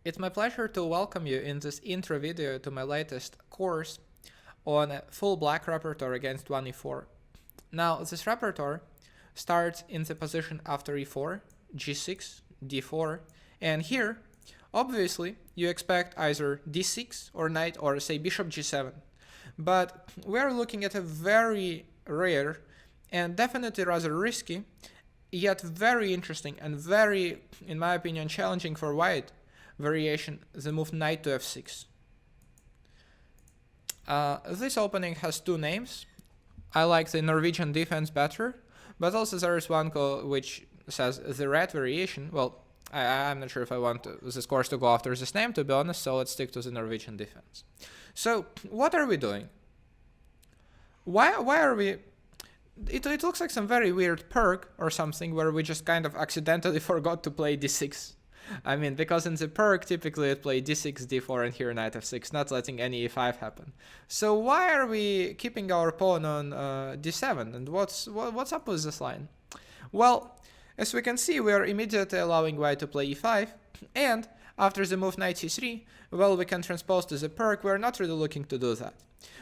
It's my pleasure to welcome you in this intro video to my latest course on a full black repertoire against 1e4. Now, this repertoire starts in the position after e4, g6, d4, and here, obviously, you expect either d6 or knight or say bishop g7. But we're looking at a very rare and definitely rather risky, yet very interesting and very, in my opinion, challenging for white variation, the move knight to f6. This opening has two names. I like the Norwegian defense better, but also there is one which says the red variation. Well, I'm not sure if I want this course to go after this name, to be honest, so let's stick to the Norwegian defense. So, what are we doing? Why are we... It looks like some very weird perk or something where we just kind of accidentally forgot to play d6. I mean, because in the perk, typically it play d6, d4, and here knight f6, not letting any e5 happen. So why are we keeping our pawn on d7, and what's up with this line? Well, as we can see, we are immediately allowing white to play e5, and after the move knight c3, well, we can transpose to the perk. We're not really looking to do that.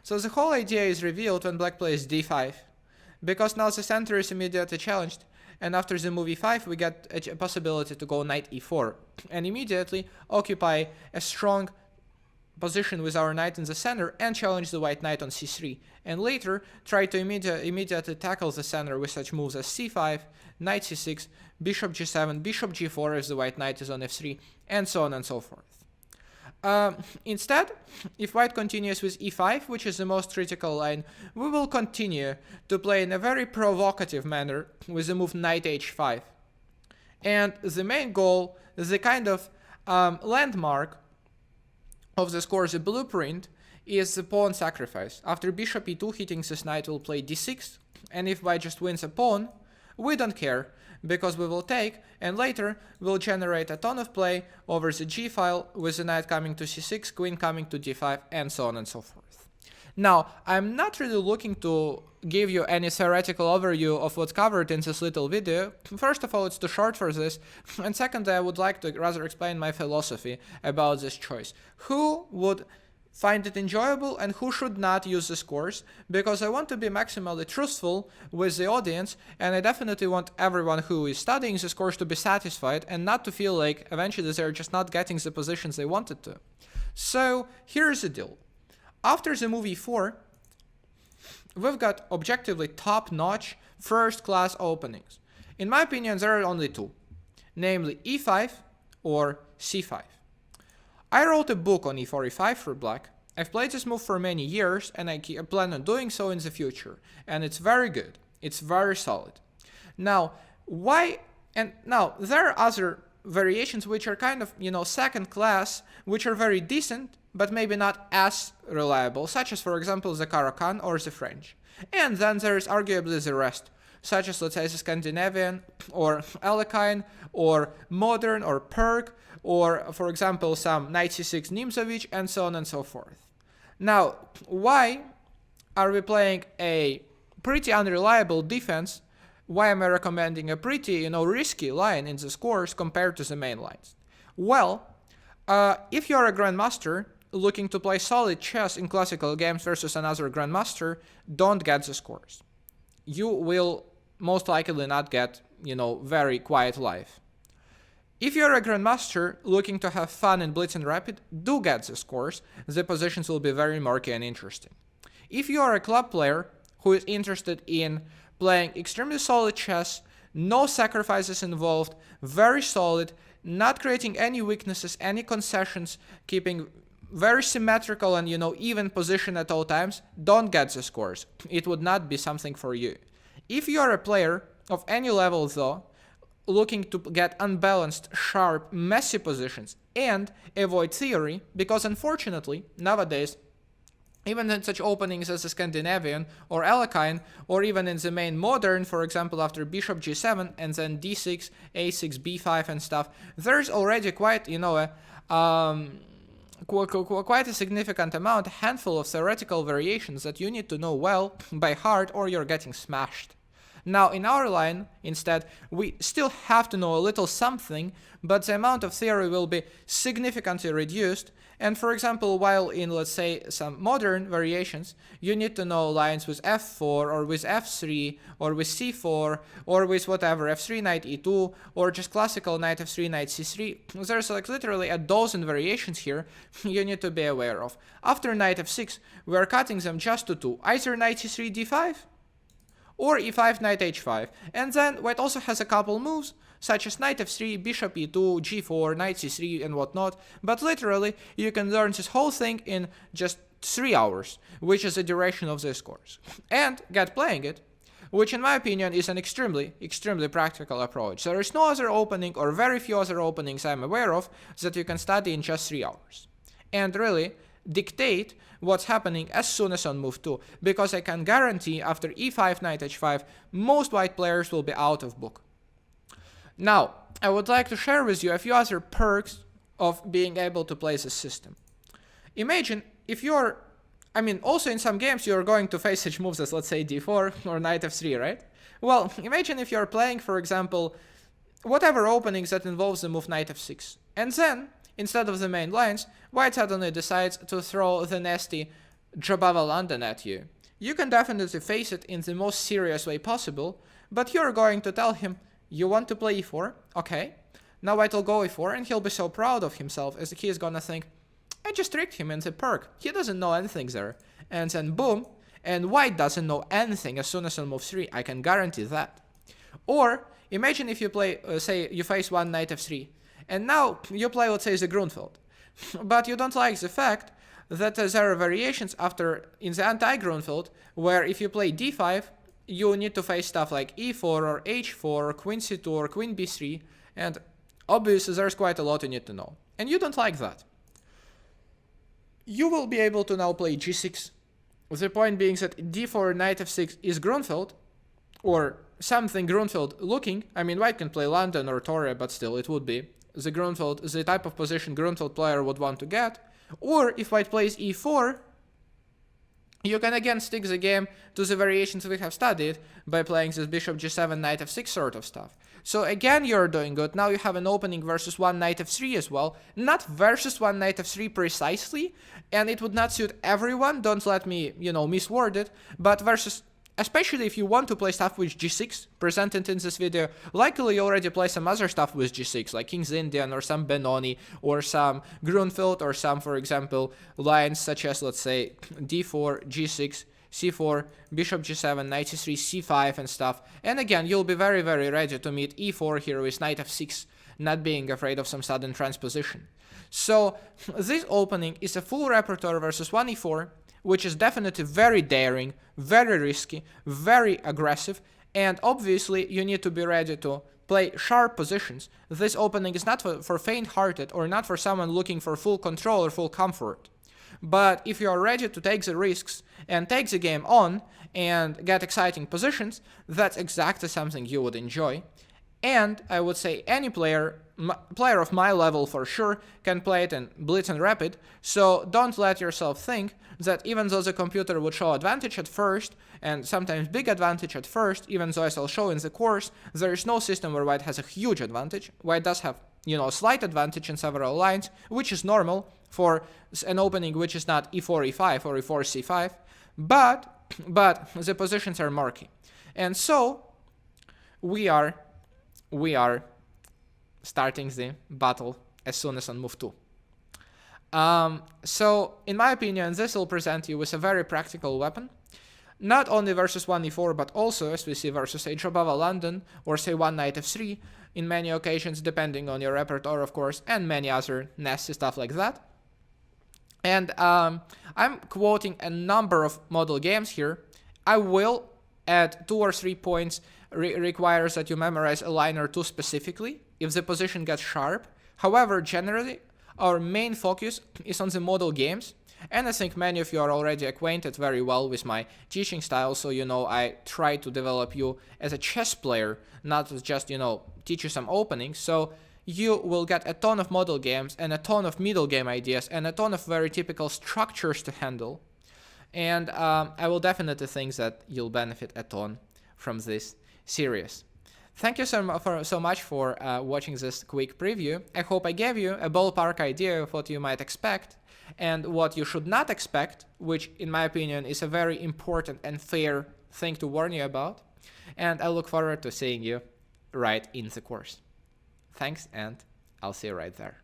So the whole idea is revealed when black plays d5, because now the center is immediately challenged, and after the move e5 we get a possibility to go knight e4 and immediately occupy a strong position with our knight in the center and challenge the white knight on c3, and later try to immediately tackle the center with such moves as c5, knight c6, bishop g7, bishop g4 if the white knight is on f3, and so on and so forth. Instead, if white continues with e5, which is the most critical line, we will continue to play in a very provocative manner with the move knight h5. And the main goal, the kind of landmark of this course, the blueprint, is the pawn sacrifice. After bishop e2 hitting this knight, we'll play d6, and if white just wins a pawn, we don't care, because we will take, and later we'll generate a ton of play over the g file with the knight coming to c6, queen coming to d5, and so on and so forth. Now, I'm not really looking to give you any theoretical overview of what's covered in this little video. First of all, it's too short for this, and secondly, I would like to rather explain my philosophy about this choice. Who would find it enjoyable and who should not use this course, because I want to be maximally truthful with the audience, and I definitely want everyone who is studying this course to be satisfied and not to feel like eventually they're just not getting the positions they wanted to. So here's the deal. After the move e4, we've got objectively top-notch, first-class openings. In my opinion, there are only two, namely e5 or c5. I wrote a book on e4, e5 for black. I've played this move for many years, and I plan on doing so in the future. And it's very good. It's very solid. Now, now, there are other variations which are kind of, second class, which are very decent, but maybe not as reliable, such as, for example, the Caro-Kann or the French. And then there is arguably the rest, such as, let's say, the Scandinavian, or Alekhine, or modern, or perk, or, for example, some knight c6 Nimzovich, and so on and so forth. Now, why are we playing a pretty unreliable defense? Why am I recommending a pretty, risky line in this course compared to the main lines? Well, if you're a grandmaster looking to play solid chess in classical games versus another grandmaster, don't get this course. You will most likely not get, very quiet life. If you're a grandmaster looking to have fun in Blitz and Rapid, do get this course. The positions will be very murky and interesting. If you are a club player who is interested in playing extremely solid chess, no sacrifices involved, very solid, not creating any weaknesses, any concessions, keeping very symmetrical and, even position at all times, don't get this course. It would not be something for you. If you are a player of any level, though, looking to get unbalanced, sharp, messy positions and avoid theory, because unfortunately, nowadays, even in such openings as the Scandinavian or Alekhine, or even in the main modern, for example, after bishop g7 and then d6, a6, b5 and stuff, there's already quite, quite a significant amount, a handful of theoretical variations that you need to know well by heart or you're getting smashed. Now in our line, instead, we still have to know a little something, but the amount of theory will be significantly reduced. And for example, while in, let's say, some modern variations, you need to know lines with f4 or with f3 or with c4 or with whatever, f3 knight e2 or just classical knight f3 knight c3. There's like literally a dozen variations here you need to be aware of. After knight f6, we are cutting them just to two, either knight c3 d5 or e5 knight h5. And then white also has a couple moves, such as knight f3, bishop e2, g4, knight c3, and whatnot, but literally you can learn this whole thing in just 3 hours, which is the duration of this course, and get playing it, which in my opinion is an extremely practical approach. There is no other opening or very few other openings I'm aware of that you can study in just 3 hours, and really dictate what's happening as soon as on move 2, because I can guarantee after e5 knight h5 most white players will be out of book. Now, I would like to share with you a few other perks of being able to play this system. Imagine if you're, also in some games you're going to face such moves as, let's say, d4 or knight f3, right? Well, imagine if you're playing, for example, whatever openings that involves the move knight f6, and then, instead of the main lines, white suddenly decides to throw the nasty Jobava London at you. You can definitely face it in the most serious way possible, but you're going to tell him, you want to play e4? Okay. Now white will go e4, and he'll be so proud of himself as he is gonna think, I just tricked him in the perk. He doesn't know anything there. And then boom, and white doesn't know anything as soon as on move 3. I can guarantee that. Or imagine if you play, say you face one knight f3, and now you play, let's say, the Grunfeld. But you don't like the fact that there are variations after in the anti-Grunfeld, where if you play d5, you need to face stuff like e4 or h4 or queen c2 or queen b3, and obviously there's quite a lot you need to know. And you don't like that. You will be able to now play g6. The point being that d4 knight f6 is Grunfeld, or something Grunfeld looking. White can play London or Torre, but still it would be the Grunfeld, the type of position Grunfeld player would want to get. Or if white plays e4, you can again stick the game to the variations we have studied by playing this bishop g7, knight f6 sort of stuff. So again, you're doing good. Now you have an opening versus one knight f3 as well. Not versus one knight f3 precisely, and it would not suit everyone. Don't let me, misword it. But versus, especially if you want to play stuff with g6 presented in this video, likely you already play some other stuff with g6, like King's Indian or some Benoni or some Grunfeld or some, for example, lines such as, let's say, d4, g6, c4, bishop g7, knight c3, c5 and stuff. And again, you'll be very, very ready to meet e4 here with knight f6, not being afraid of some sudden transposition. So this opening is a full repertoire versus one e4, which is definitely very daring, very risky, very aggressive, and obviously you need to be ready to play sharp positions. This opening is not for faint-hearted or not for someone looking for full control or full comfort. But if you are ready to take the risks and take the game on and get exciting positions, that's exactly something you would enjoy. And I would say any player of my level for sure can play it in Blitz and Rapid, so don't let yourself think that even though the computer would show advantage at first, and sometimes big advantage at first, even though as I'll show in the course, there is no system where white has a huge advantage. White does have, a slight advantage in several lines, which is normal for an opening which is not e4, e5 or e4, c5, but the positions are murky. And so we are starting the battle as soon as on move 2. So in my opinion, this will present you with a very practical weapon, not only versus one e4, but also, as we see, versus a Jobava London, or say one knight f3, in many occasions, depending on your repertoire, of course, and many other nasty stuff like that. And I'm quoting a number of model games here. I will add 2 or 3 points requires that you memorize a line or two specifically, if the position gets sharp. However, generally, our main focus is on the model games, and I think many of you are already acquainted very well with my teaching style, so I try to develop you as a chess player, not just, teach you some openings. So you will get a ton of model games and a ton of middle game ideas and a ton of very typical structures to handle. And I will definitely think that you'll benefit a ton from this serious. Thank you so much for watching this quick preview. I hope I gave you a ballpark idea of what you might expect and what you should not expect, which in my opinion is a very important and fair thing to warn you about. And I look forward to seeing you right in the course. Thanks, and I'll see you right there.